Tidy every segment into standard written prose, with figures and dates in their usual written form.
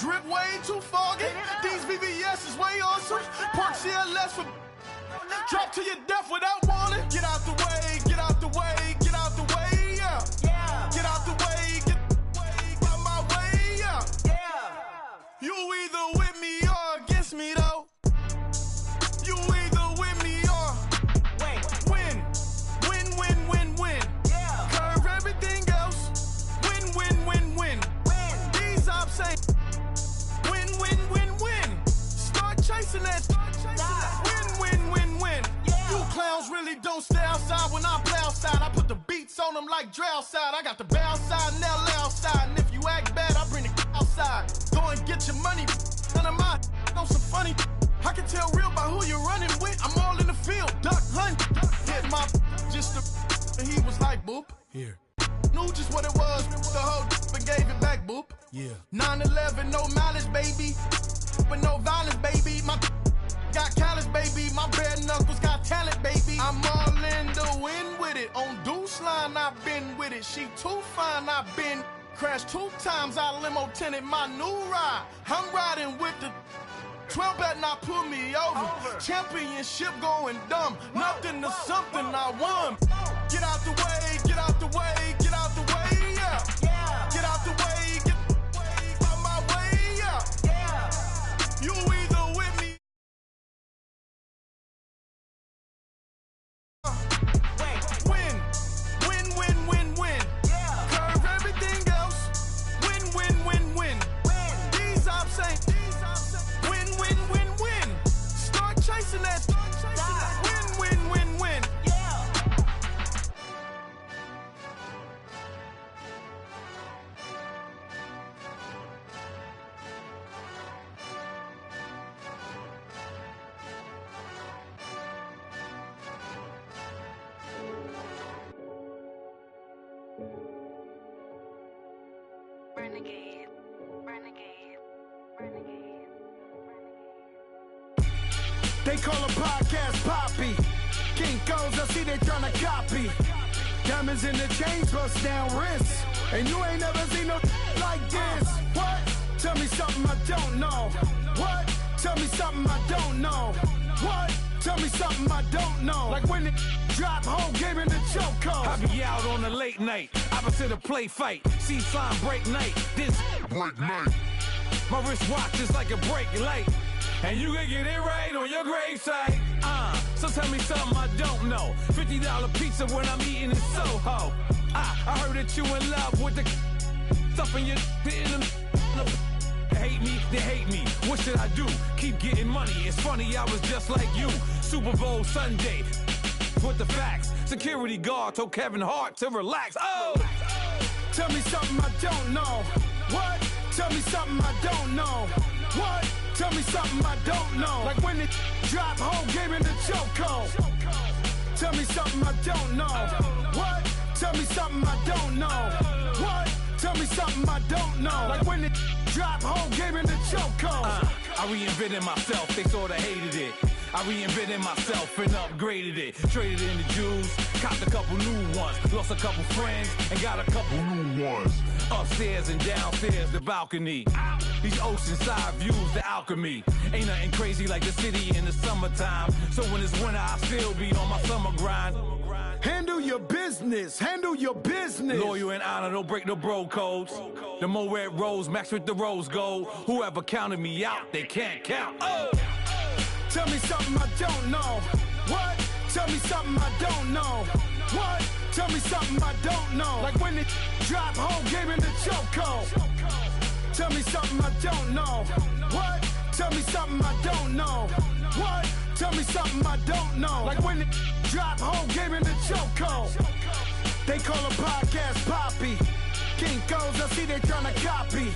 drip way too foggy. These VVS is way awesome. Park CLS for drop to your death without warning. Get out the way, get out the way, get out the way, yeah. Get out the way, get out my way, yeah. You either with me or against me though. You either with me or win. Win, win, win, win. Curve everything else. Win, win, win, win. These ops say win, win, win, win. Start chasing that. Win, win, win, win. You clowns really don't stay outside when I play outside. I put the beats on them like Dre outside. I got the bow side and LA outside. And if you act bad, I bring the outside. Go and get your money. None of my know some funny. I can tell real by who you're running with. I'm all in the field, duck hunt. Hit my just the, and he was like, boop. Here. Knew just what it was. The whole and gave it back, boop. Yeah. 9/11, no malice, baby. But no violence, baby. My got callous, baby. My bare knuckles got talent, baby. I'm all in the wind with it. On Deuce line, I've been with it. She too fine, I've been crashed 2 times. I limo tinted my new ride. I'm riding with the 12 better not pull me over. Championship going dumb. Nothing to something I won. Get out the way, get out the way, get out the way, yeah. Get out the way, get out my way, yeah. You either with me. Win, win, win, win, win. Curve everything else. Win, win, win, win. These ops say win, win, win, win. Start chasing that. Win, win, win, win. Renegade, renegade, renegade, They call a podcast Poppy. Kinkos, I see they tryna copy. Diamonds in the chains, bust down wrists. And you ain't never seen no like this. What? Tell me something I don't know. What? Tell me something I don't know. What? Tell me something I don't know. Like when it drop, whole game in the chokehold. I be out on a late night, opposite a play fight. See sign break night, this break night. My wristwatch is like a brake light. And you can get it right on your gravesite. So tell me something I don't know. $50 pizza when I'm eating in Soho. I heard that you in love with the stuff in your hate me, they hate me. What should I do? Keep getting money. It's funny, I was just like you. Super Bowl Sunday. With the facts. Security guard told Kevin Hart to relax. Oh! Tell me something I don't know. What? Tell me something I don't know. What? Tell me something I don't know. Like when it drop, whole game in the chokehold. Tell me something I don't know. What? Tell me something I don't know. What? Tell me something I don't know. Like when it drop, whole game in the chokehold. I reinvented myself, they sorta hated it. I reinvented myself and upgraded it. Traded in the Jews, copped a couple new ones. Lost a couple friends and got a couple new ones. Upstairs and downstairs, the balcony. These oceanside views, the alchemy. Ain't nothing crazy like the city in the summertime. So when it's winter, I still be on my summer grind. Handle your business, handle your business. Loyal and honor, don't break no bro codes. The more red rose, max with the rose gold. Whoever counted me out, they can't count. Oh! Tell me something I don't know. What? Tell me something I don't know. What? Tell me something I don't know. Like when it drop, whole game in the chokehold. Tell me something I don't know. What? Tell me something I don't know. What? Tell me something I don't know. Like when it drop, whole game in the chokehold. They call a podcast Poppy. Kinkos, I see they tryna copy.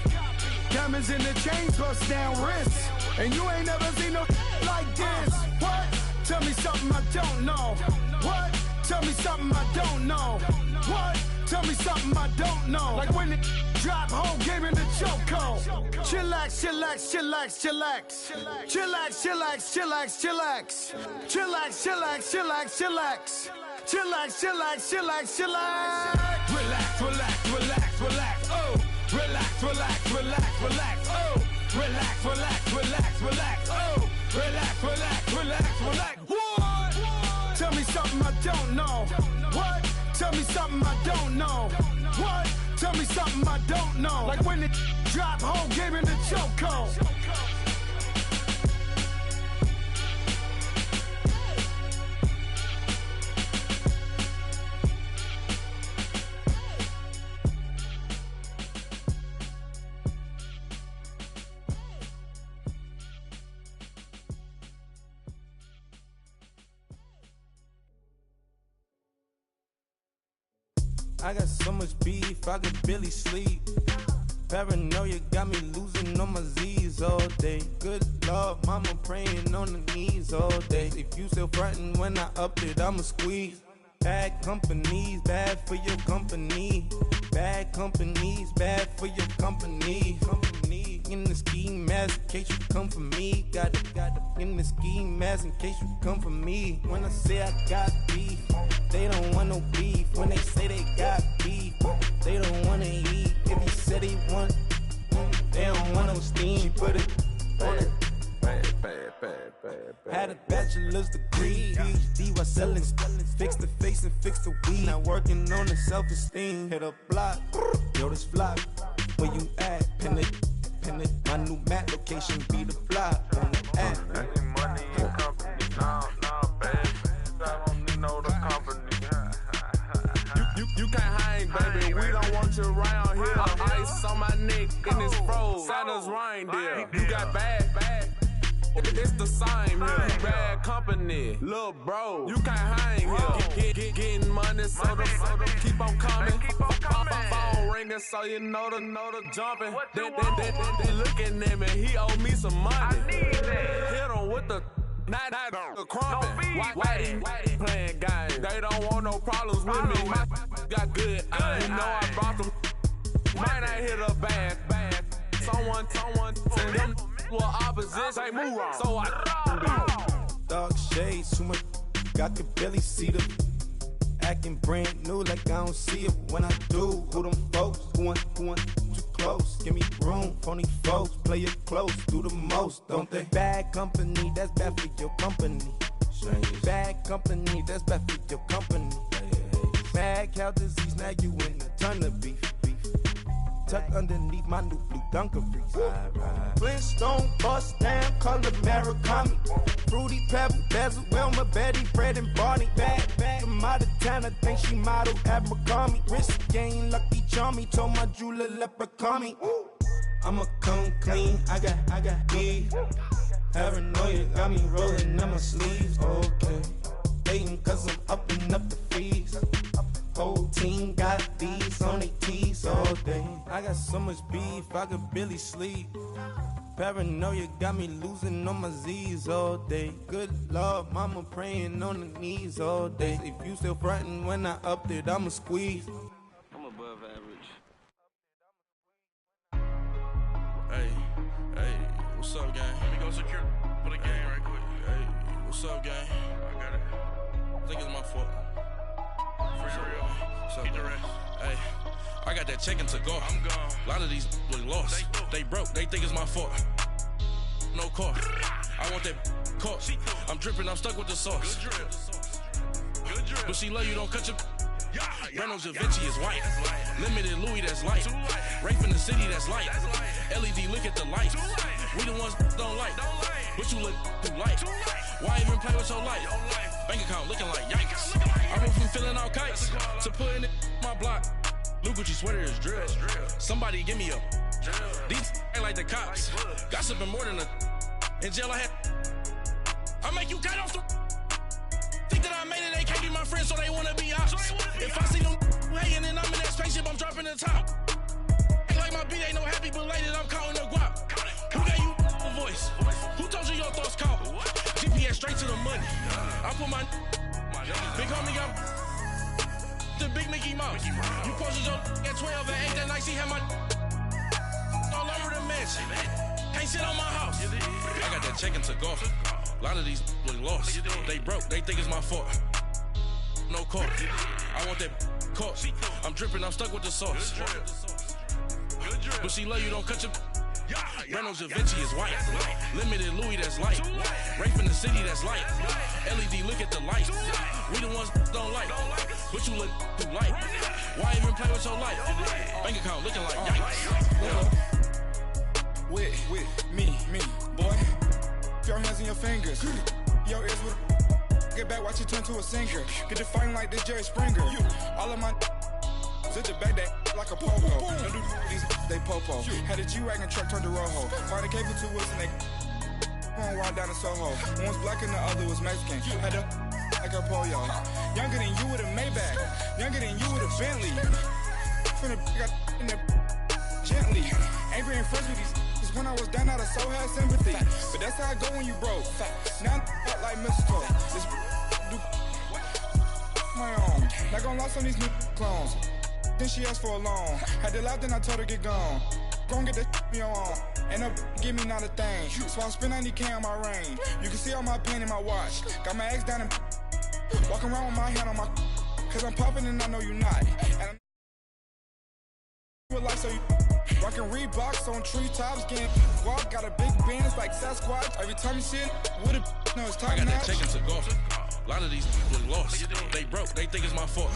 Diamonds in the chains, bust down wrists. And you ain't never seen no like this. What? Tell me something I don't know. What? Tell me something I don't know. What? Tell me something I don't know. Like when it drop, whole game in the chokehold. Chillax, chillax, chillax, chillax. Chillax, chillax, chillax, chillax. Chillax, chillax, chillax, chillax. Chillax, chillax, chillax, chillax. Relax, relax, relax, relax, oh. Relax, relax, relax, relax, oh. Relax, relax, relax, relax. Oh, relax, relax, relax, relax. What? Tell me something I don't know. What? Tell me something I don't know. What? Tell me something I don't know. Like when it drop, whole game in the chokehold. I got so much beef, I could barely sleep. Paranoia got me losing on my Z's all day. Good Lord, mama praying on the knees all day. If you still frontin' when I up it, I'ma squeeze. Bad companies, bad for your company. Bad companies, bad for your company. Company in the ski mask in case you come for me. Got it in the ski mask in case you come for me. When I say I got beef, they don't want no beef. When they say they got beef, they don't wanna eat. If he said he want, they don't want no steam. She put it on it. Had a bachelor's degree, PhD while selling. Fix the face and fix the weed. Now working on the self-esteem. Hit a block, yo this flock. Where you at? Pin it. My new map location be the block on the app. I need money and company. Nah, baby. I don't need no company. You can't hang, baby. We don't want you around here. Ice on my neck in this froze. Santa's reindeer. You got bad. It's the same here. Bad company, little bro. You can't hang here. Getting money, so the keep on coming. Phone ringing, so you know the jumping. They looking at me. He owe me some money. Hit him with the night crumping. Whitey playing games. They don't want no problems with me. My got good. You know I brought them. Might not hit a bad. Someone send them. Well, opposition, move on. So I dark shades, too much. I could barely see them. Acting brand new, like I don't see it. When I do, who them folks? Who want too close? Give me room, phony folks. Play it close, do the most, don't they? Bad company, that's bad for your company. Bad company, that's bad for your company. Mad cow disease, now you in a ton of beef. Tuck underneath my new blue Dunkaroos. Flintstone bust down, color Murakami. Fruity Pebble, Basil, Wilma, Betty, Fred, and Barney. Bad from out of town, I think she modeled at McCarmy. Wrist game, lucky charmy, told my jeweler leprechaun me. I'ma come clean, I got beef. Paranoia got me rolling on my sleeves. Okay, hating cause I'm upping up the fees. Whole team got these on their tees all day. I got so much beef, I could barely sleep. Paranoia got me losing on my Z's all day. Good Lord, mama praying on the knees all day. If you still frontin' when I up it, I'ma squeeze. I'm above average. Hey, what's up, gang? Let me go secure for the game right quick. Hey, what's up, gang? I got it. I think it's my fault. Hey, I got that check-in to go. I'm gone. A lot of these look lost. They broke. They think it's my fault. No car. I want that car. I'm dripping. I'm stuck with the sauce. Good drip. But she love you. Don't cut your. Reynolds Da Vinci is white. Limited Louis, that's light. Rafe in the city, that's light. LED, look at the lights. We the ones don't like. But you look too light. Why even play with your life? Bank account looking like yikes. I went from filling out kites to putting it in my block. Blue Gucci sweater is drill. Somebody give me a. These ain't like the cops. Gossiping more than a. In jail I had. I make you cut off the. Think that I made it, they can't be my friends, so they wanna be ops. If I see them hating and I'm in that spaceship, I'm dropping the top. Ain't like my beat ain't no happy belated, I'm counting the guap. Who gave you a voice? Who told you your thoughts count? GPS straight to the money. I put my big homie got the big Mickey Mouse. You posted your at 12 and 8 that night, she had my all over the mansion. Can't sit on my house. I got that check-in to go. A lot of these look lost. They broke, they think it's my fault. No car. I want that car. I'm dripping, I'm stuck with the sauce. But she love you, don't cut your. Reynolds Da Vinci is white. Limited Louis that's light. Rape in the city that's light. LED, look at the light. We the ones don't like. But you look too light. Why even play with your life? Bank account looking like yikes. With me, boy. Your hands and your fingers. Your ears with get back, watch you turn to a singer. Get to fighting like this Jerry Springer. All of my sit the back that like a popo. Don't do these, they popo. Had a G-Wagon truck turned to Rojo. Find a cable to us and they going wild down in Soho. One was black and the other was Mexican. Had a like a pollo. Younger than you with a Maybach. Younger than you with a Bentley. Finna got in the gently. Angry and friends with these. When I was down out, I so had sympathy. But that's how I go when you broke. Now I'm like Mexico. This do my own. Not gonna lost on these new clones. Then she asked for a loan. Had to laugh, then I told her get gone. Gon' get that me on. And no give me not a thing. So I spend 90K on my range. You can see all my pain in my watch. Got my ex down and walking around with my hand on my. Cause I'm popping and I know you not. And I'm with life so you. Rockin' Reeboks on treetops, getting walk. Got a big band, it's like Sasquatch. Every time you see it, with it, no, it's time. I got that chicken to go. A lot of these was lost. They broke, they think it's my fault.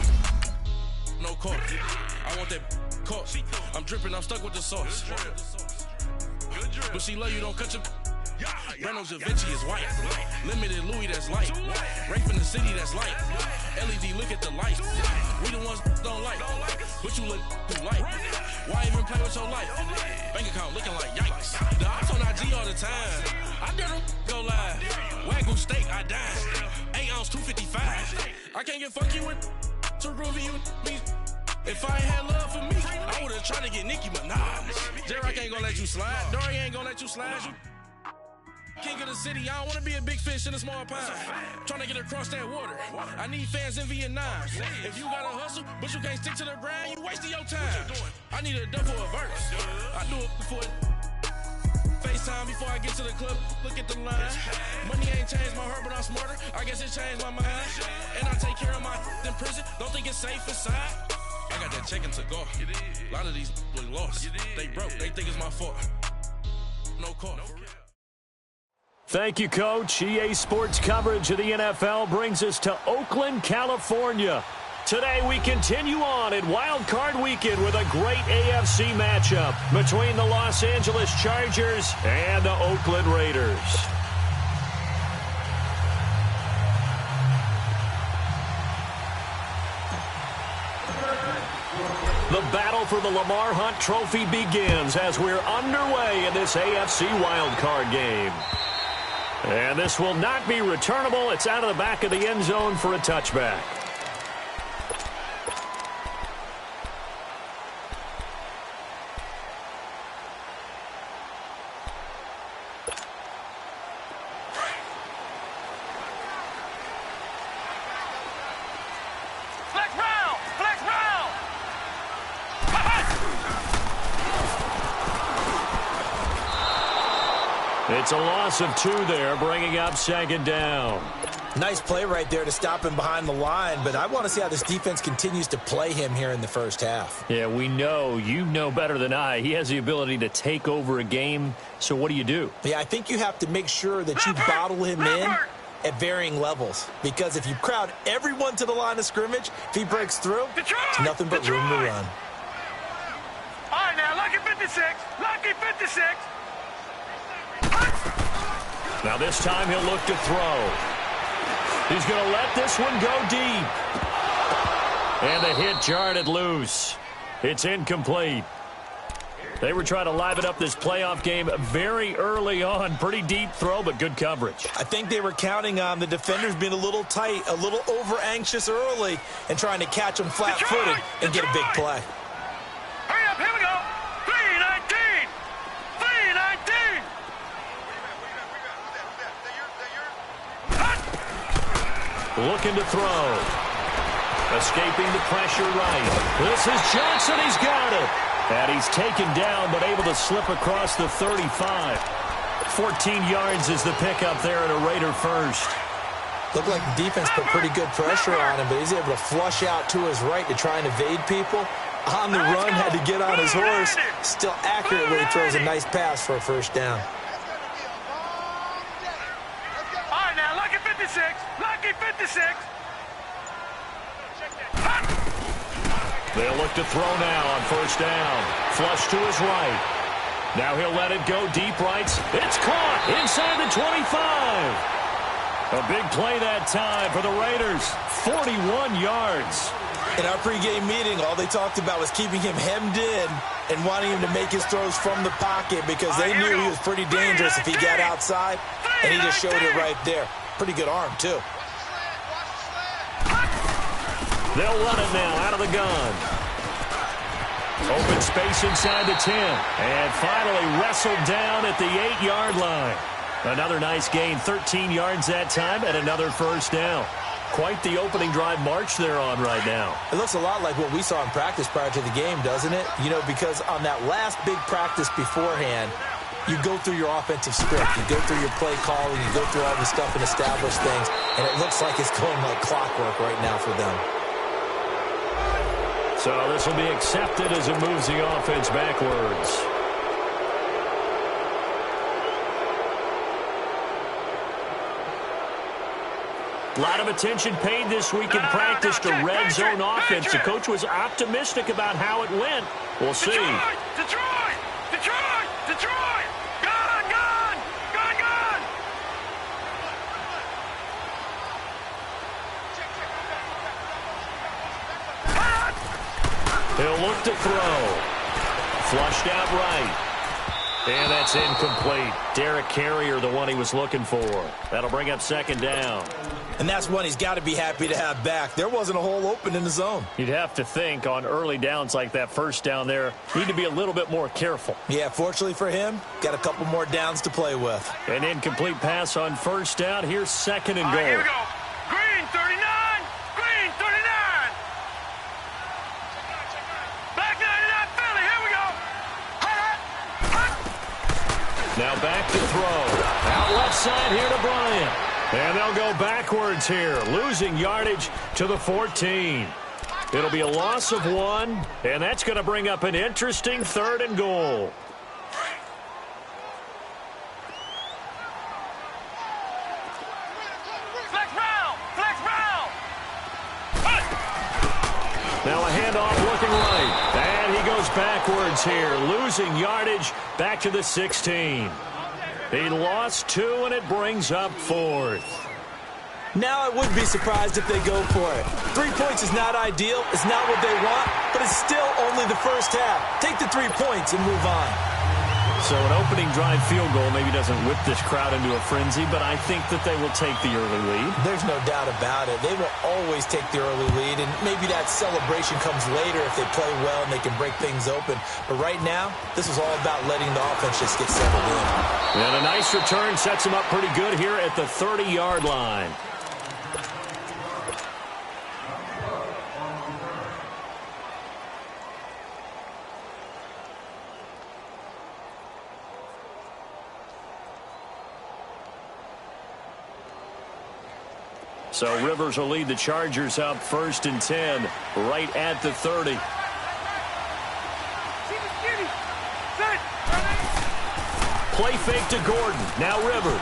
No court. I want that caught. I'm dripping, I'm stuck with the sauce. But she love you, don't cut your. Reynolds Da Vinci is white. Limited Louis that's light. Rape in the city that's light. LED, look at the light. We the ones don't like. But you look too light. Why even play with your life? Bank account looking like yikes. The ops on IG all the time. I dare them go live. Wagyu steak, I died. 8 ounce, 255. I can't get fuck you with too groovy you me. If I ain't had love for me, I would've tried to get Nicki Minaj. Derek ain't gonna let you slide. Dory ain't gonna let you slide. You king of the city, I don't wanna be a big fish in a small pond. Trying to get across that water. I need fans in Vietnam. If you gotta hustle, but you can't stick to the grind, you wasting your time. I need a double a verse. I do it before FaceTime before I get to the club. Look at the line. Money ain't changed my heart, but I'm smarter. I guess it changed my mind. And I take care of my in prison. Don't think it's safe inside. I got that chicken to go. A lot of these was lost. They broke. They think it's my fault. No call. Thank you, Coach. EA Sports coverage of the NFL brings us to Oakland, California. Today we continue on in Wild Card Weekend with a great AFC matchup between the Los Angeles Chargers and the Oakland Raiders. The battle for the Lamar Hunt Trophy begins as we're underway in this AFC Wild Card game. And this will not be returnable. It's out of the back of the end zone for a touchback. It's a loss of 2 there, bringing up second down. Nice play right there to stop him behind the line, but I want to see how this defense continues to play him here in the first half. Yeah, we know, you know better than I, he has the ability to take over a game, so what do? Yeah, I think you have to make sure that you bottle him in at varying levels, because if you crowd everyone to the line of scrimmage, if he breaks through, it's nothing but room to run. All right, now, lucky 56, lucky 56. Now this time he'll look to throw. He's going to let this one go deep. And the hit jarred it loose. It's incomplete. They were trying to liven up this playoff game very early on. Pretty deep throw, but good coverage. I think they were counting on the defenders being a little tight, a little over-anxious early, and trying to catch him flat-footed and get a big play. Hurry up, here we go. 319. 319. Looking to throw. Escaping the pressure right. This is Johnson. He's got it. And he's taken down, but able to slip across the 35. 14 yards is the pickup there at a Raider first. Looked like the defense put pretty good pressure on him, but he's able to flush out to his right to try and evade people. on the run, had to get on his horse. Still accurate when he throws a nice pass for a first down. All right, now, lucky 56. Lucky 56. They'll look to throw now on first down. Flush to his right. Now he'll let it go deep right. It's caught inside the 25. A big play that time for the Raiders. 41 yards. In our pregame meeting, all they talked about was keeping him hemmed in and wanting him to make his throws from the pocket because they knew he was pretty dangerous if he got outside, and he just showed it right there. Pretty good arm, too. They'll run it now out of the gun. Open space inside the 10. And finally wrestled down at the 8-yard line. Another nice gain, 13 yards that time, and another first down. Quite the opening drive march they're on right now. It looks a lot like what we saw in practice prior to the game, doesn't it? You know, because on that last big practice beforehand, you go through your offensive script. You go through your play calling. You go through all the stuff and establish things. And it looks like it's going like clockwork right now for them. So this will be accepted as it moves the offense backwards. A lot of attention paid this week in practice to red zone offense. The coach was optimistic about how it went. We'll see. Detroit! Detroit! Detroit! Gone! Gone! Gone! Gone! He'll look to throw. Flushed out right. And that's incomplete. Derek Carrier, the one he was looking for. That'll bring up second down. And that's one he's got to be happy to have back. There wasn't a hole open in the zone. You'd have to think on early downs like that first down there, need to be a little bit more careful. Yeah, fortunately for him, got a couple more downs to play with. An incomplete pass on first down. Here's second and goal. Here we go. Green 39. Green 39. Black 99 Philly. Here we go. Now back to throw. Out left side here to Bryant. And they'll go backwards here, losing yardage to the 14. It'll be a loss of 1, and that's going to bring up an interesting third and goal. Flex round. Flex round. Now a handoff looking right. And he goes backwards here, losing yardage back to the 16. He lost 2, and it brings up 4th. Now I would be surprised if they go for it. 3 points is not ideal. It's not what they want, but it's still only the first half. Take the 3 points and move on. So an opening drive field goal maybe doesn't whip this crowd into a frenzy, but I think that they will take the early lead. There's no doubt about it. They will always take the early lead, and maybe that celebration comes later if they play well and they can break things open. But right now, this is all about letting the offense just get settled in. And a nice return sets them up pretty good here at the 30-yard line. So Rivers will lead the Chargers up 1st and 10, right at the 30. Play fake to Gordon. Now Rivers.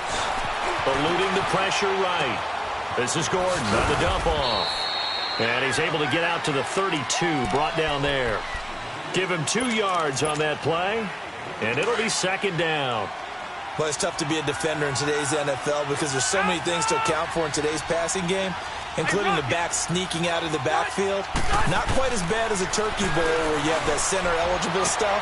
Eluding the pressure right. This is Gordon on the dump off. And he's able to get out to the 32, brought down there. Give him 2 yards on that play, and it'll be second down. Well, it's tough to be a defender in today's NFL because there's so many things to account for in today's passing game, including the back sneaking out of the backfield. Not quite as bad as a turkey bowl where you have that center-eligible stuff,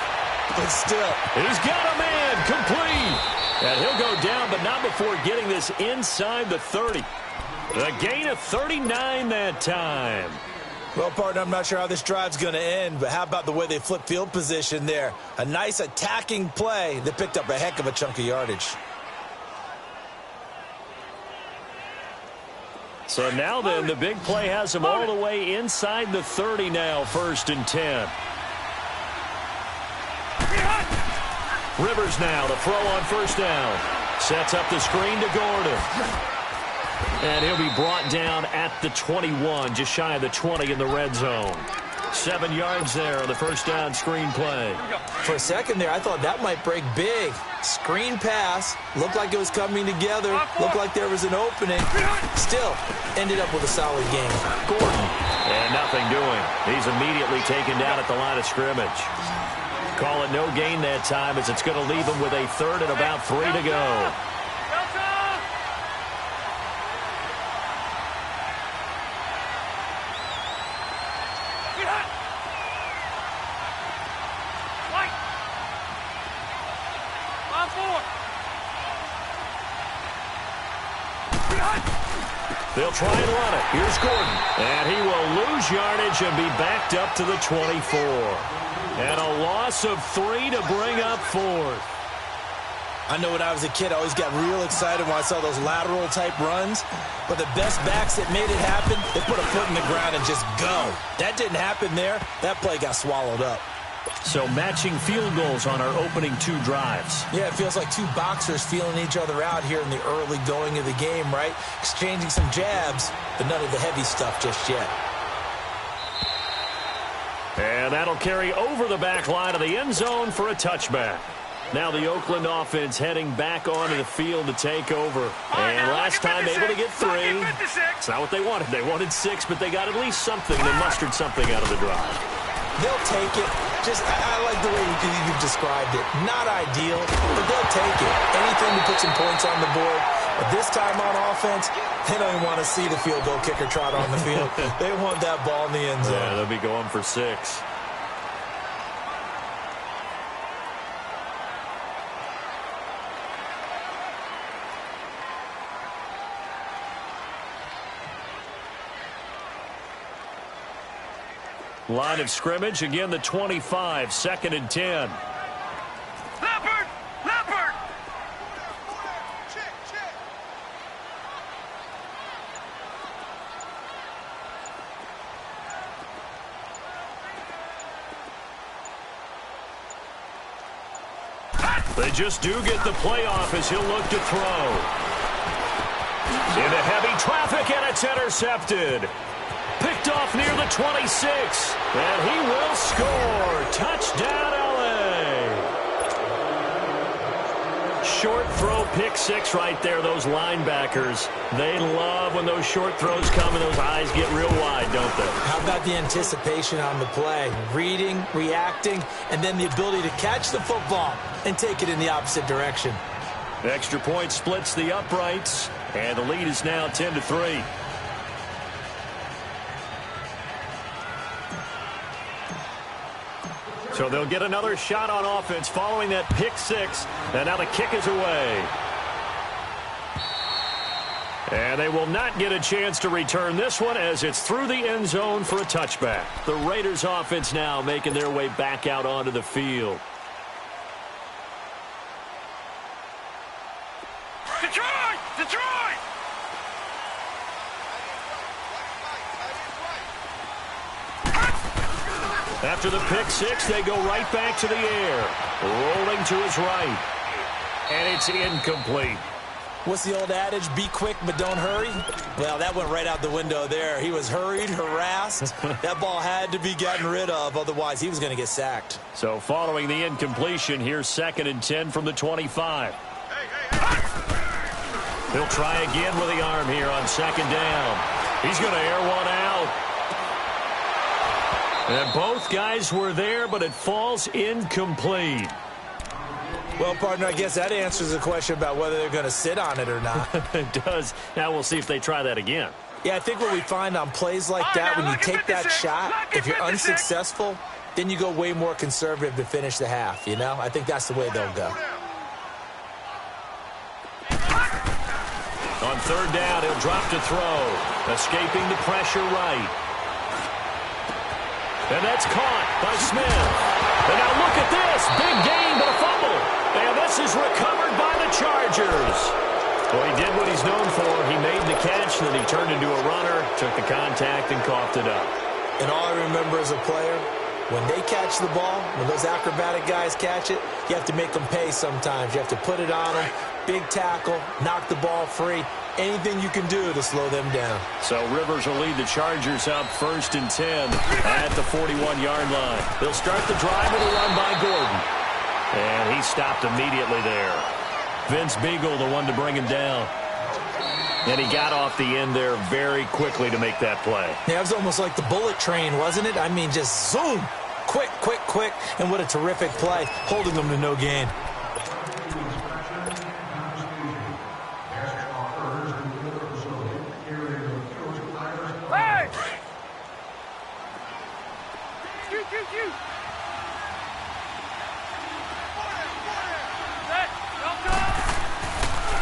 but still. He's got a man complete. And he'll go down, but not before getting this inside the 30. A gain of 39 that time. Well, partner, I'm not sure how this drive's going to end, but how about the way they flip field position there? A nice attacking play that picked up a heck of a chunk of yardage. So now then, the big play has him all the way inside the 30 now, 1st and 10. Rivers now to throw on first down. Sets up the screen to Gordon. And he'll be brought down at the 21, just shy of the 20 in the red zone. 7 yards there on the first down screen play. For a second there, I thought that might break big. Screen pass. Looked like it was coming together. Looked like there was an opening. Still, ended up with a solid game. Gordon. And nothing doing. He's immediately taken down at the line of scrimmage. Call it no gain that time as it's going to leave him with a 3rd and about 3 to go. They'll try and run it. Here's Gordon. And he will lose yardage and be backed up to the 24. And a loss of 3 to bring up 4th. I know when I was a kid, I always got real excited when I saw those lateral-type runs. But the best backs that made it happen, they put a foot in the ground and just go. That didn't happen there. That play got swallowed up. So matching field goals on our opening 2 drives. Yeah, it feels like 2 boxers feeling each other out here in the early going of the game, right? Exchanging some jabs, but none of the heavy stuff just yet. And that'll carry over the back line of the end zone for a touchback. Now the Oakland offense heading back onto the field to take over. And last time able to get 3. It's not what they wanted. They wanted 6, but they got at least something. They mustered something out of the drive. They'll take it. I like the way you've described it. Not ideal, but they'll take it. Anything to put some points on the board. But this time on offense, they don't even want to see the field goal kicker trot on the field. They want that ball in the end zone. Yeah, they'll be going for 6. Line of scrimmage, again the 25, 2nd and 10. Leopard! Leopard! They just do get the playoff as he'll look to throw. Into heavy traffic, and it's intercepted. Picked off near the 26, and he will score. Touchdown, L.A. Short throw, pick 6 right there. Those linebackers, they love when those short throws come and those eyes get real wide, don't they? How about the anticipation on the play? Reading, reacting, and then the ability to catch the football and take it in the opposite direction. Extra point splits the uprights, and the lead is now 10-3. So they'll get another shot on offense following that pick 6. And now the kick is away. And they will not get a chance to return this one as it's through the end zone for a touchback. The Raiders offense now making their way back out onto the field. Detroit! Detroit! After the pick 6, they go right back to the air. Rolling to his right. And it's incomplete. What's the old adage? Be quick, but don't hurry? Well, that went right out the window there. He was hurried, harassed. That ball had to be gotten rid of, otherwise he was going to get sacked. So following the incompletion, here's 2nd and 10 from the 25. He'll try again with the arm here on 2nd down. He's going to air one out. And both guys were there, but it falls incomplete. Well, partner, I guess that answers the question about whether they're going to sit on it or not. It does. Now we'll see if they try that again. Yeah, I think what we find on plays like that, when you take that shot, if you're unsuccessful, then you go way more conservative to finish the half, you know? I think that's the way they'll go. On 3rd down, he'll drop to throw. Escaping the pressure right. And that's caught by Smith. And now look at this. Big gain, but a fumble. And this is recovered by the Chargers. Well, he did what he's known for. He made the catch, then he turned into a runner, took the contact, and coughed it up. And all I remember as a player, When they catch the ball, when those acrobatic guys catch it, you have to make them pay sometimes. You have to put it on them, big tackle, knock the ball free. Anything you can do to slow them down. So Rivers will lead the Chargers up 1st and 10 at the 41-yard line. They'll start the drive with a run by Gordon. And he stopped immediately there. Vince Beagle, the one to bring him down. And he got off the end there very quickly to make that play. Yeah, it was almost like the bullet train, wasn't it? I mean, just zoom. Quick, quick, quick. And what a terrific play, holding them to no gain.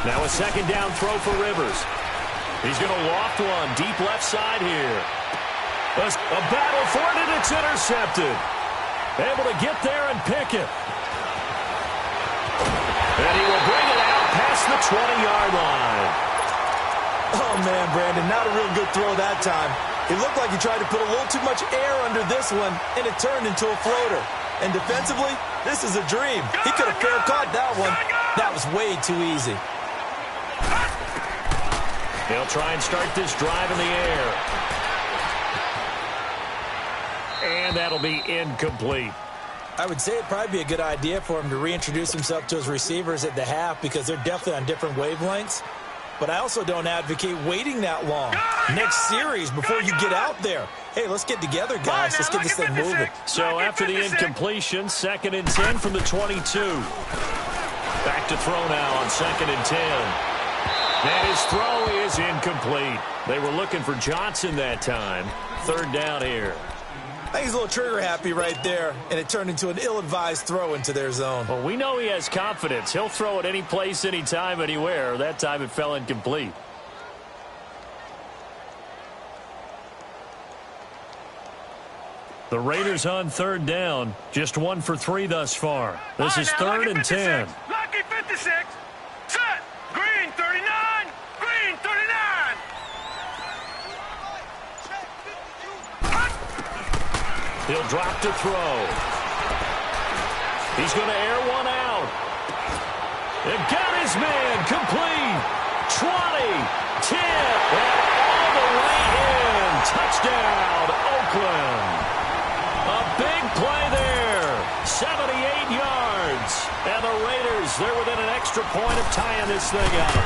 Now a second down throw for Rivers. He's going to loft one deep left side here. A battle for it, and it's intercepted. Able to get there and pick it. And he will bring it out past the 20-yard line. Oh, man, Brandon, not a real good throw that time. It looked like he tried to put a little too much air under this one, and it turned into a floater. And defensively, this is a dream. He could have fair caught that one. That was way too easy. They'll try and start this drive in the air. And that'll be incomplete. I would say it'd probably be a good idea for him to reintroduce himself to his receivers at the half because they're definitely on different wavelengths. But I also don't advocate waiting that long. Next series before you get out there. Hey, let's get together, guys. Let's get this thing moving. So after the incompletion, 2nd and 10 from the 22. Back to throw now on 2nd and 10. And his throw is incomplete. They were looking for Johnson that time. 3rd down here. I think he's a little trigger happy right there, and it turned into an ill-advised throw into their zone. Well, we know he has confidence. He'll throw it any place, anytime, anywhere. That time it fell incomplete. The Raiders on 3rd down. Just 1 for 3 thus far. This is 3rd and 10. Lucky 56. Set. Green 39. Green 39. He'll drop to throw. He's going to air one out. And got his man complete. 20, 10, and all the way in. Touchdown, Oakland. A big play there. 78 yards. And the Raiders, they're within an extra point of tying this thing up.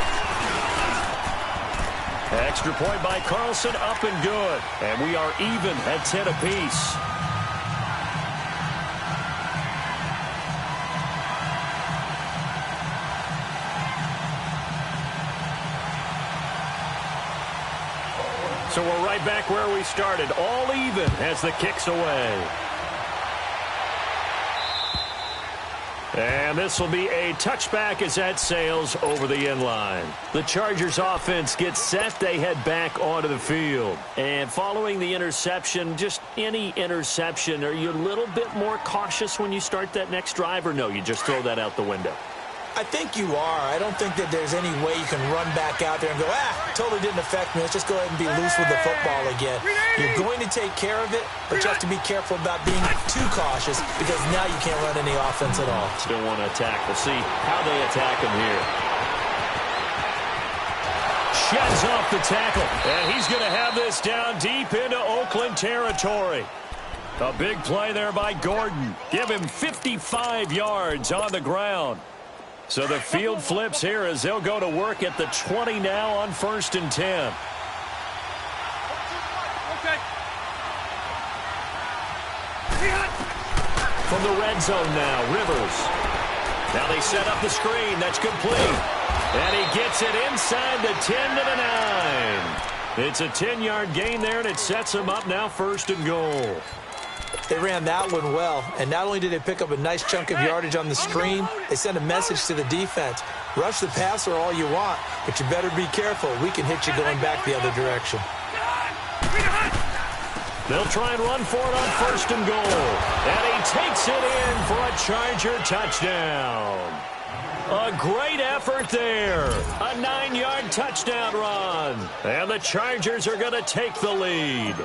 Extra point by Carlson, up and good. And we are even at 10 apiece. So we're right back where we started, all even as the kick's away. And this will be a touchback as that sails over the end line. The Chargers offense gets set. They head back onto the field. And following the interception, just any interception, are you a little bit more cautious when you start that next drive, or no, you just throw that out the window? I think you are. I don't think that there's any way you can run back out there and go, totally didn't affect me. Let's just go ahead and be loose with the football again. You're going to take care of it, but you have to be careful about being too cautious because now you can't run any offense at all. Still want to attack. We'll see how they attack him here. Sheds off the tackle, and he's going to have this down deep into Oakland territory. A big play there by Gordon. Give him 55 yards on the ground. So the field flips here as they'll go to work at the 20 now on 1st and 10. Okay. From the red zone now, Rivers. Now they set up the screen. That's complete. And he gets it inside the 10 to the 9. It's a 10-yard gain there, and it sets him up now 1st and goal. They ran that one well, and not only did they pick up a nice chunk of yardage on the screen, they sent a message to the defense. Rush the passer all you want, but you better be careful. We can hit you going back the other direction. They'll try and run for it on 1st and goal. And he takes it in for a Charger touchdown. A great effort there. A 9-yard touchdown run. And the Chargers are going to take the lead.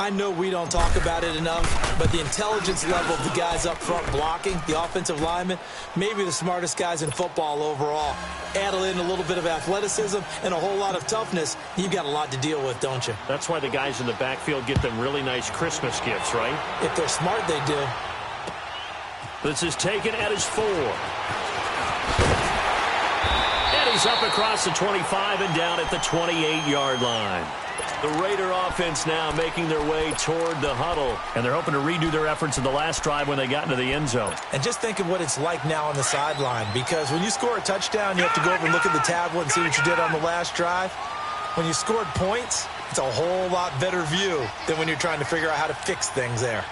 I know we don't talk about it enough, but the intelligence level of the guys up front blocking, the offensive linemen, maybe the smartest guys in football overall. Add in a little bit of athleticism and a whole lot of toughness, you've got a lot to deal with, don't you? That's why the guys in the backfield get them really nice Christmas gifts, right? If they're smart, they do. This is taken at his 4. And he's up across the 25 and down at the 28-yard line. The Raider offense now making their way toward the huddle, and they're hoping to redo their efforts in the last drive when they got into the end zone. And just think of what it's like now on the sideline, because when you score a touchdown, you have to go over and look at the tablet and see what you did on the last drive. When you scored points, it's a whole lot better view than when you're trying to figure out how to fix things there.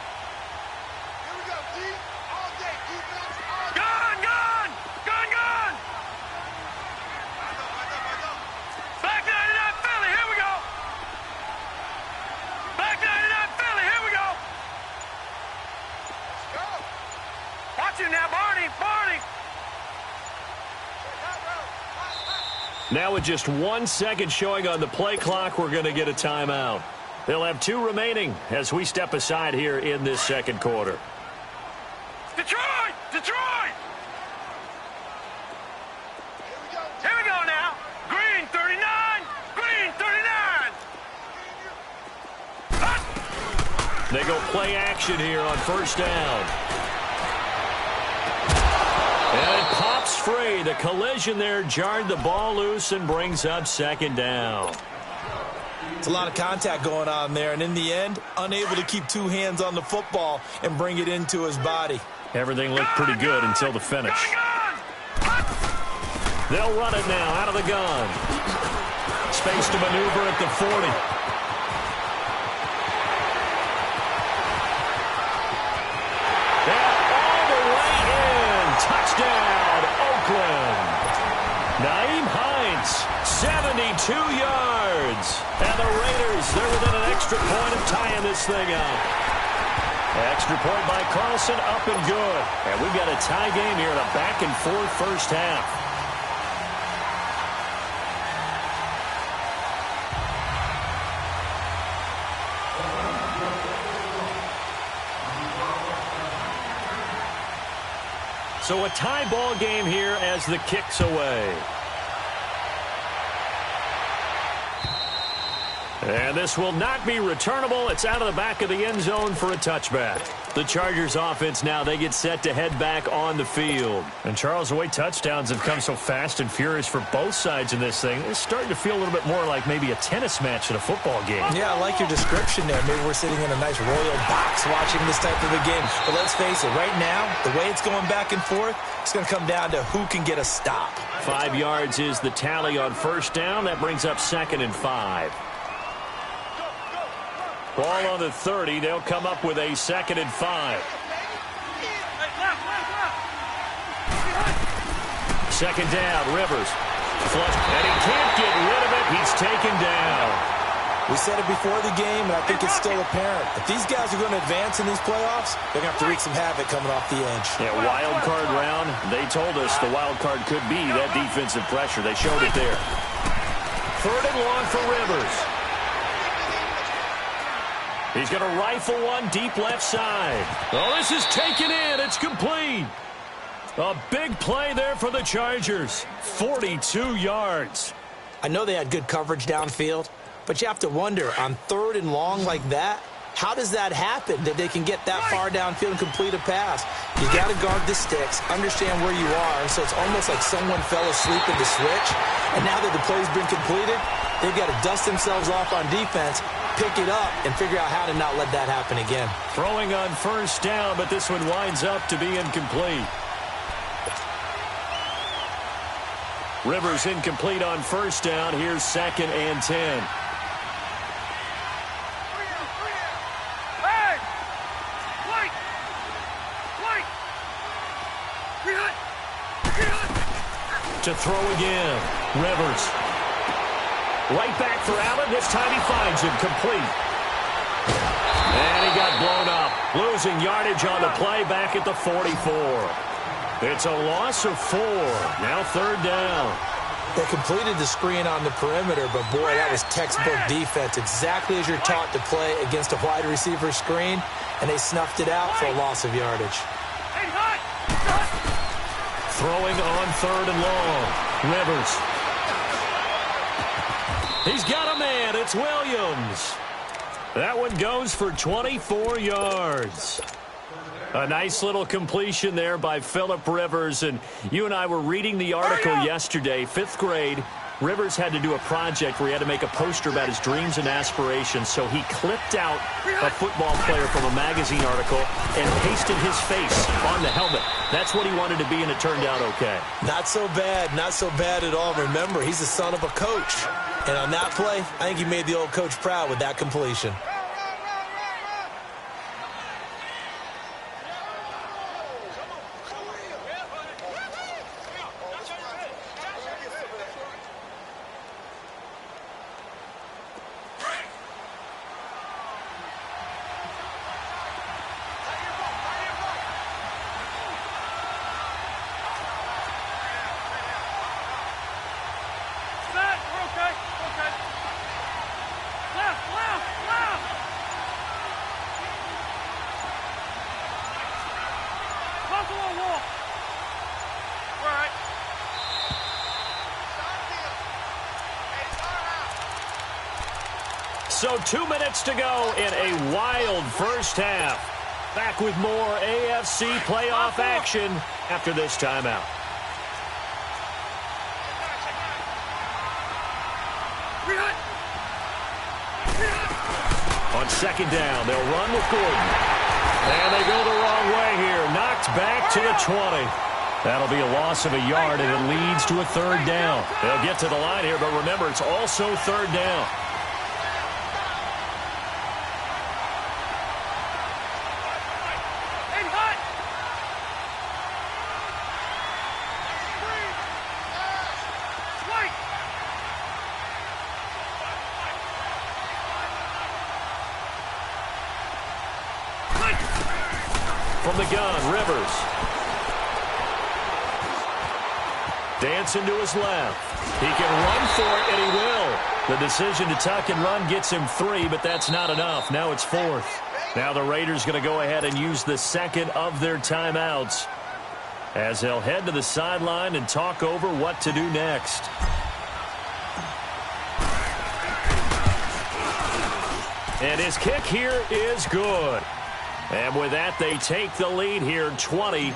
Now with just 1 second showing on the play clock, we're going to get a timeout. They'll have 2 remaining as we step aside here in this second quarter. Detroit! Detroit! Here we go now. Green 39! Green 39! They go play action here on first down. And it pops free. The collision there jarred the ball loose and brings up second down. It's a lot of contact going on there, and in the end, unable to keep 2 hands on the football and bring it into his body. Everything looked pretty good until the finish. They'll run it now out of the gun. Space to maneuver at the 40. Touchdown, Oakland. Nyheim Hines, 72 yards. And the Raiders, they're within an extra point of tying this thing up. Extra point by Carlson, up and good. And we've got a tie game here in a back-and-forth first half. So a tie ball game here as the kick's away. And this will not be returnable. It's out of the back of the end zone for a touchback. The Chargers offense now, they get set to head back on the field. And Charles, the way touchdowns have come so fast and furious for both sides in this thing, it's starting to feel a little bit more like maybe a tennis match in a football game. Yeah, I like your description there. Maybe we're sitting in a nice royal box watching this type of a game. But let's face it, right now, the way it's going back and forth, it's going to come down to who can get a stop. 5 yards is the tally on first down. That brings up 2nd and 5. Ball on the 30. They'll come up with a 2nd and 5. Second down, Rivers. Flush, and he can't get rid of it. He's taken down. We said it before the game, and I think it's still apparent. If these guys are going to advance in these playoffs, they're going to have to wreak some havoc coming off the edge. Yeah, wild card round. They told us the wild card could be that defensive pressure. They showed it there. 3rd and long for Rivers. He's going to rifle one deep left side. Oh, this is taken in. It's complete. A big play there for the Chargers. 42 yards. I know they had good coverage downfield, but you have to wonder, on 3rd and long like that, how does that happen that they can get that far downfield and complete a pass? You got to guard the sticks, understand where you are, and so it's almost like someone fell asleep at the switch, and now that the play's been completed, they've got to dust themselves off on defense, pick it up, and figure out how to not let that happen again. Throwing on first down, but this one winds up to be incomplete. Rivers incomplete on first down. Here's 2nd and 10. To throw again. Rivers. Right back for Allen. This time he finds him complete. And he got blown up. Losing yardage on the play back at the 44. It's a loss of 4. Now 3rd down. They completed the screen on the perimeter, but boy, that was textbook defense. Exactly as you're taught to play against a wide receiver screen, and they snuffed it out for a loss of yardage. Throwing on 3rd and long. Rivers. He's got a man. It's Williams. That one goes for 24 yards. A nice little completion there by Phillip Rivers. And you and I were reading the article yesterday, 5th grade. Rivers had to do a project where he had to make a poster about his dreams and aspirations. So he clipped out a football player from a magazine article and pasted his face on the helmet. That's what he wanted to be, and it turned out okay. Not so bad. Not so bad at all. Remember, he's the son of a coach. And on that play, I think he made the old coach proud with that completion. So 2 minutes to go in a wild first half. Back with more AFC playoff action after this timeout. On 2nd down, they'll run with Gordon. And they go the wrong way here. Knocked back to the 20. That'll be a loss of a yard, and it leads to a 3rd down. They'll get to the line here, but remember, it's also 3rd down. From the gun, Rivers. Dancing to his left. He can run for it, and he will. The decision to tuck and run gets him 3, but that's not enough. Now it's 4th. Now the Raiders going to go ahead and use the 2nd of their timeouts as they'll head to the sideline and talk over what to do next. And his kick here is good. And with that, they take the lead here, 20-17.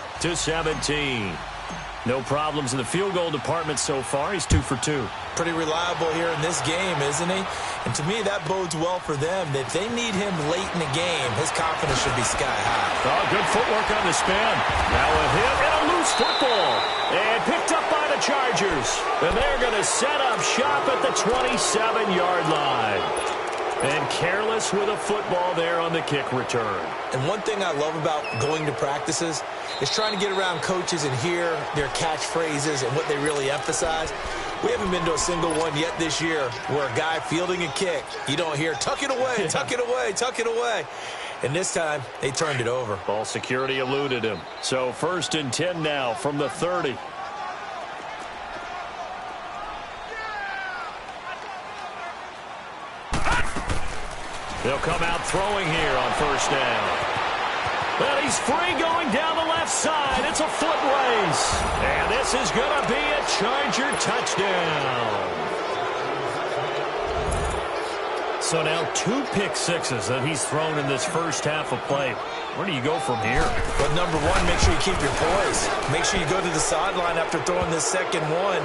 No problems in the field goal department so far. He's 2 for 2. Pretty reliable here in this game, isn't he? And to me, that bodes well for them. If they need him late in the game, his confidence should be sky high. Oh, good footwork on the spin. Now a hit and a loose football. And picked up by the Chargers. And they're going to set up shop at the 27-yard line. And careless with a football there on the kick return. And one thing I love about going to practices is trying to get around coaches and hear their catchphrases and what they really emphasize. We haven't been to a single one yet this year where a guy fielding a kick, you don't hear, tuck it away, tuck it away, tuck it away. And this time, they turned it over. Ball security eluded him. So 1st and 10 now from the 30. They'll come out throwing here on 1st down. Well, he's free going down the left side. It's a foot race. And this is going to be a Charger touchdown. So now 2 pick sixes that he's thrown in this first half of play. Where do you go from here? But number one, make sure you keep your poise. Make sure you go to the sideline after throwing this second one,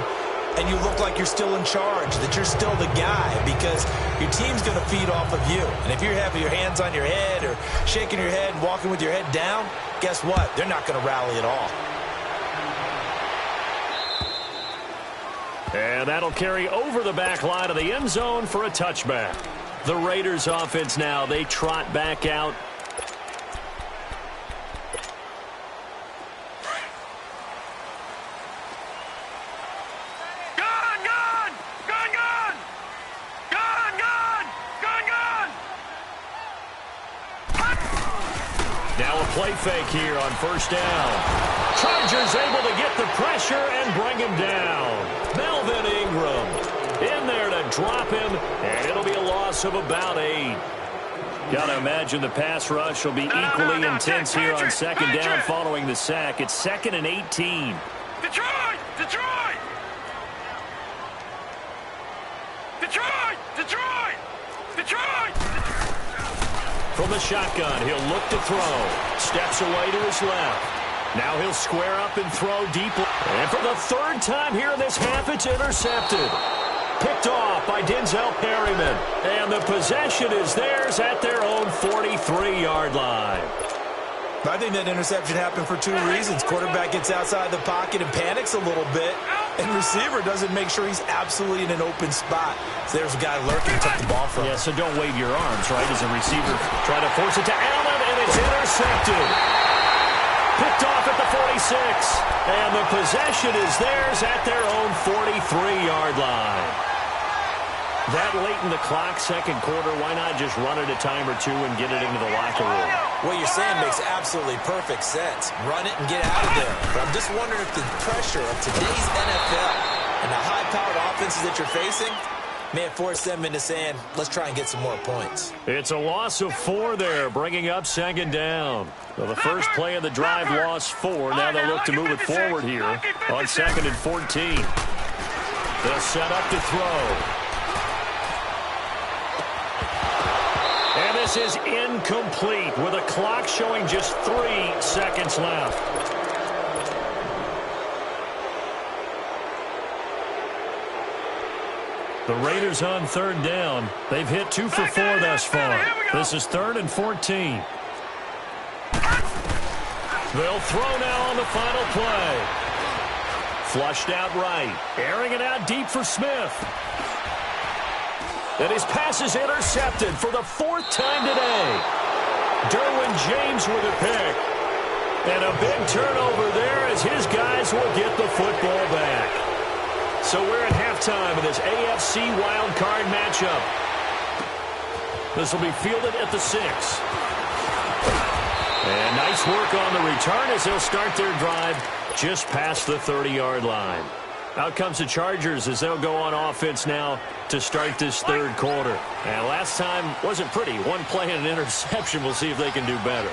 and you look like you're still in charge, that you're still the guy, because your team's going to feed off of you. And if you're having your hands on your head or shaking your head and walking with your head down, guess what? They're not going to rally at all. And that'll carry over the back line of the end zone for a touchback. The Raiders offense now, they trot back out. Now a play fake here on 1st down. Chargers able to get the pressure and bring him down. Melvin drop him, and it'll be a loss of about 8. Got to imagine the pass rush will be equally intense here on second down following the sack. It's 2nd and 18. Detroit! Detroit! Detroit! Detroit! Detroit! From the shotgun, he'll look to throw. Steps away to his left. Now he'll square up and throw deep. And for the 3rd time here in this half, it's intercepted. Picked off by Denzel Perryman. And the possession is theirs at their own 43-yard line. I think that interception happened for 2 reasons. Quarterback gets outside the pocket and panics a little bit, and receiver doesn't make sure he's absolutely in an open spot. So there's a guy lurking, took the ball from him. Yeah, so don't wave your arms, right, as a receiver. Try to force it to Allen, and it's intercepted. Picked off at the 46, and the possession is theirs at their own 43-yard line. That late in the clock, second quarter, why not just run it a time or two and get it into the locker room? What you're saying makes absolutely perfect sense. Run it and get out of there. But I'm just wondering if the pressure of today's NFL and the high-powered offenses that you're facing may have forced them into saying, let's try and get some more points. It's a loss of 4 there, bringing up second down. Well, the first play of the drive lost 4. Now they'll look to move it forward here on 2nd and 14. They'll set up to throw. And this is incomplete with a clock showing just 3 seconds left. The Raiders on 3rd down. They've hit 2 for 4 thus far. This is 3rd and 14. They'll throw now on the final play. Flushed out right. Airing it out deep for Smith. And his pass is intercepted for the 4th time today. Derwin James with a pick. And a big turnover there as his guys will get the football back. So we're at halftime in this AFC wildcard matchup. This will be fielded at the 6. And nice work on the return as they'll start their drive just past the 30-yard line. Out comes the Chargers as they'll go on offense now to start this 3rd quarter. And last time wasn't pretty. 1 play and an interception. We'll see if they can do better.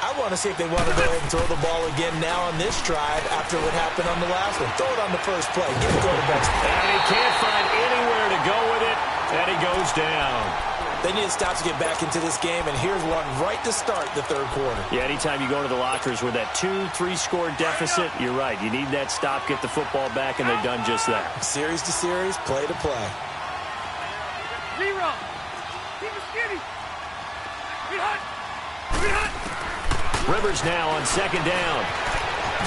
I want to see if they want to go ahead and throw the ball again now on this drive after what happened on the last one. Throw it on the first play. Give the quarterback. And he can't find anywhere to go with it, and he goes down. They need to stop to get back into this game, and here's one right to start the 3rd quarter. Yeah, anytime you go to the lockers with that 2-3 score deficit, you're right. You need that stop, get the football back, and they've done just that. Series to series, play to play. Zero. Keep it skinny. Be hot. Be hot. Rivers now on 2nd down.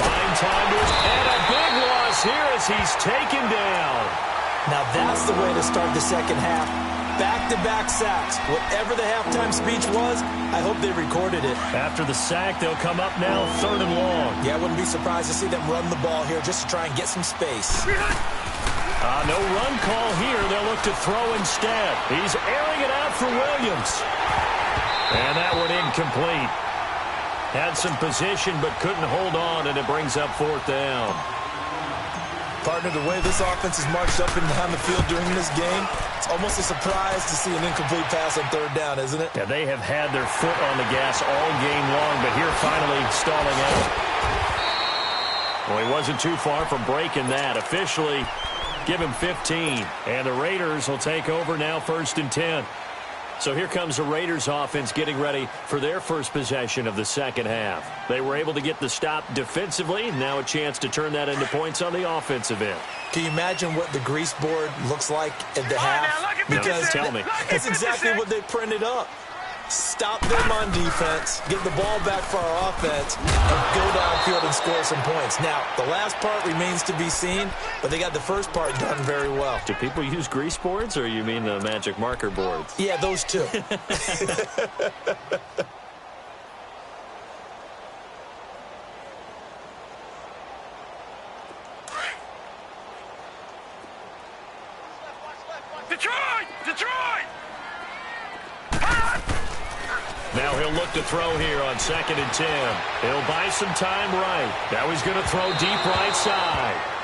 Buying time to his, and a big loss here as he's taken down. Now that's the way to start the second half. Back-to-back sacks. Whatever the halftime speech was, I hope they recorded it. After the sack, they'll come up now 3rd and long. Yeah, I wouldn't be surprised to see them run the ball here just to try and get some space. No run call here. They'll look to throw instead. He's airing it out for Williams. And that one incomplete. Had some position but couldn't hold on, and it brings up 4th down. Partner, the way this offense has marched up and down the field during this game, it's almost a surprise to see an incomplete pass on 3rd down, isn't it? Yeah, they have had their foot on the gas all game long, but here finally stalling out. Well, he wasn't too far from breaking that. Officially, give him 15. And the Raiders will take over now 1st and 10. So here comes the Raiders offense getting ready for their first possession of the second half. They were able to get the stop defensively. Now a chance to turn that into points on the offensive end. Can you imagine what the grease board looks like at the half? Because tell me. That's exactly what they printed up. Stop them on defense, get the ball back for our offense, and go downfield and score some points. Now, the last part remains to be seen, but they got the first part done very well. Do people use grease boards, or you mean the magic marker boards? Yeah, those two. Detroit! Detroit! Now he'll look to throw here on 2nd and 10. He'll buy some time right. Now he's going to throw deep right side.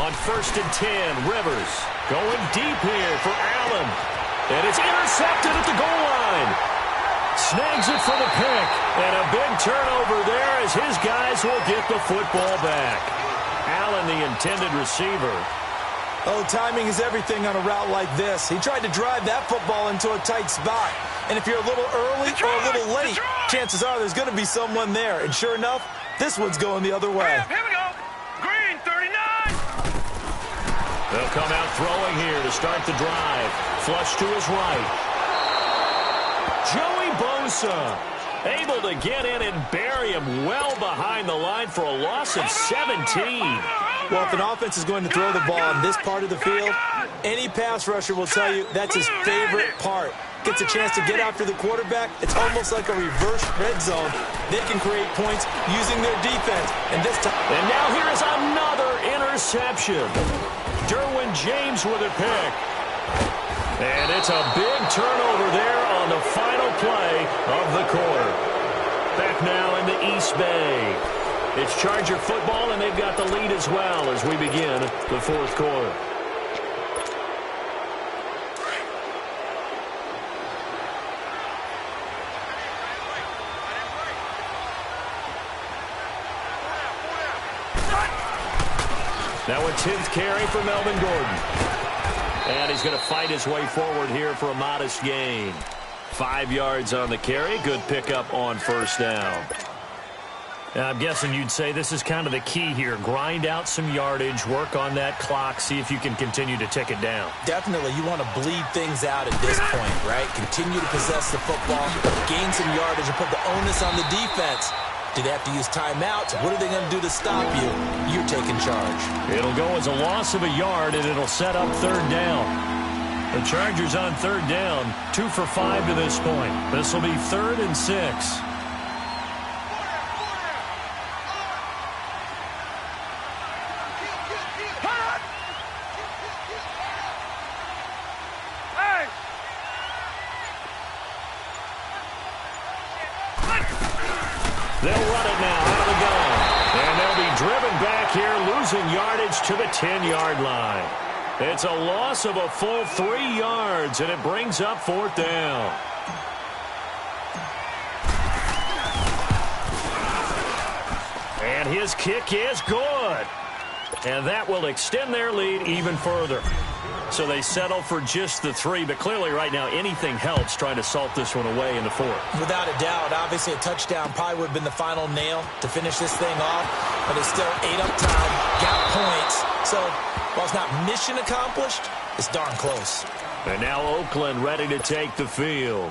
On 1st and 10, Rivers going deep here for Allen. And it's intercepted at the goal line. Snags it for the pick. And a big turnover there as his guys will get the football back. Allen, the intended receiver. Oh, timing is everything on a route like this. He tried to drive that football into a tight spot. And if you're a little early or a little late, chances are there's going to be someone there. And sure enough, this one's going the other way. Here we go. Green 39. They'll come out throwing here to start the drive. Flush to his right. Joey Bosa able to get in and bury him well behind the line for a loss of 17. Well, if an offense is going to throw the ball on this part of the field, any pass rusher will tell you that's his favorite part. Gets a chance to get after the quarterback. It's almost like a reverse red zone. They can create points using their defense. And this time. And now here is another interception. Derwin James with a pick. And it's a big turnover there on the final play of the quarter. Back now in the East Bay. It's Charger football, and they've got the lead as well as we begin the fourth quarter. Now a 10th carry for Melvin Gordon. And he's going to fight his way forward here for a modest gain. 5 yards on the carry. Good pickup on first down. I'm guessing you'd say this is kind of the key here. Grind out some yardage, work on that clock, see if you can continue to tick it down. Definitely, you want to bleed things out at this point, right? Continue to possess the football, gain some yardage, and put the onus on the defense. Do they have to use timeouts? What are they going to do to stop you? You're taking charge. It'll go as a loss of a yard, and it'll set up third down. The Chargers on third down, 2 for 5 to this point. This will be 3rd and 6. They'll run it now out of the gun. And they'll be driven back here, losing yardage to the 10-yard line. It's a loss of a full 3 yards, and it brings up 4th down. And his kick is good. And that will extend their lead even further. So they settle for just the 3, but clearly right now anything helps trying to salt this one away in the 4th. Without a doubt, obviously a touchdown probably would have been the final nail to finish this thing off, but it's still 8 up time, got points. So while it's not mission accomplished, it's darn close. And now Oakland ready to take the field.